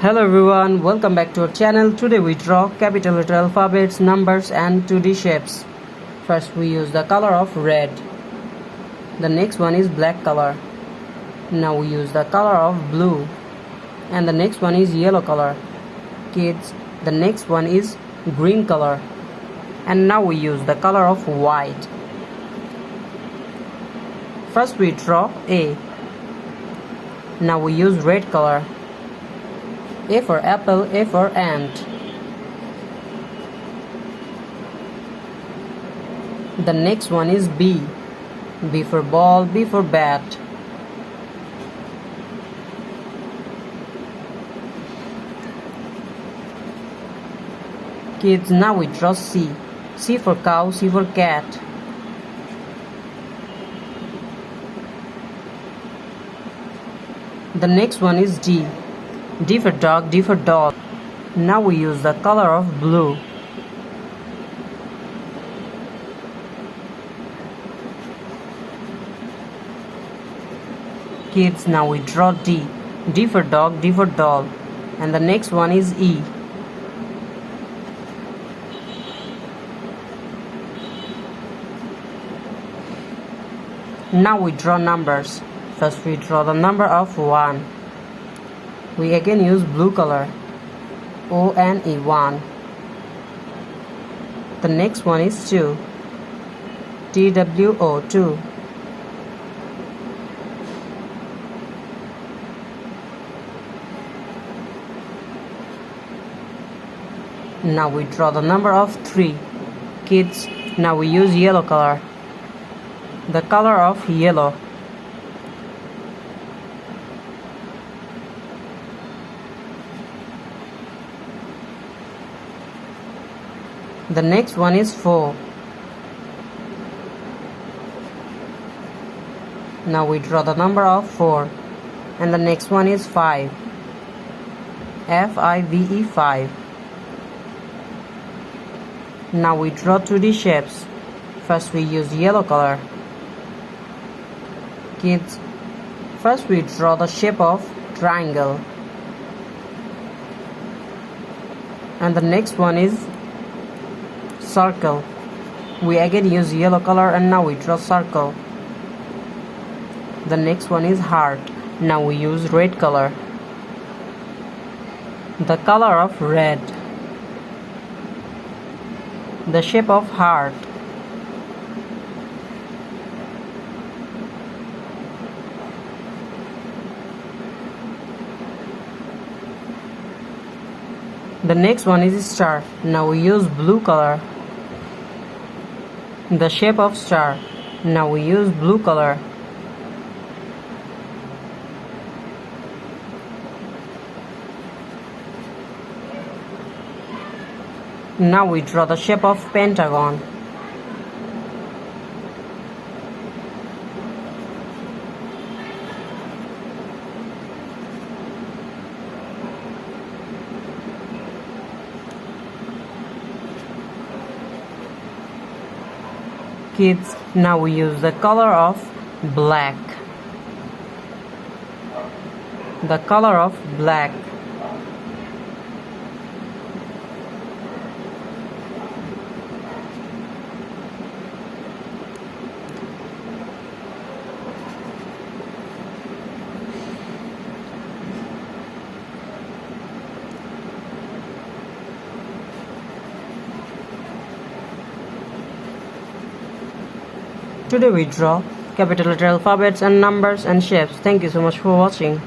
Hello everyone, welcome back to our channel. Today we draw capital letter alphabets, numbers and 2D shapes. First we use the color of red. The next one is black color. Now we use the color of blue. And the next one is yellow color. Kids, the next one is green color. And now we use the color of white. First we draw A. Now we use red color. A for apple, A for ant. The next one is B. B for ball, B for bat. Kids, now we draw C. C for cow, C for cat. The next one is D. D for dog, D for doll. Now we use the color of blue. Kids, now we draw D. D for dog, D for doll. And the next one is E. Now we draw numbers. First we draw the number of 1. We again use blue color. O-N-E, 1. The next one is 2. T-W-O, 2. Now we draw the number of 3. Kids, now we use yellow color. The color of yellow. The next one is 4. Now we draw the number of 4. And the next one is 5. F-I-V-E, 5. Now we draw 2D shapes. First we use yellow color. Kids, first we draw the shape of triangle. And the next one is circle. We again use yellow color and now we draw circle. The next one is heart. Now we use red color. The color of red. The shape of heart. The next one is star. Now we use blue color. The shape of star. Now we use blue color. Now we draw the shape of pentagon. Kids, now we use the color of black. The color of black. Today we draw capital letter alphabets and numbers and shapes. Thank you so much for watching.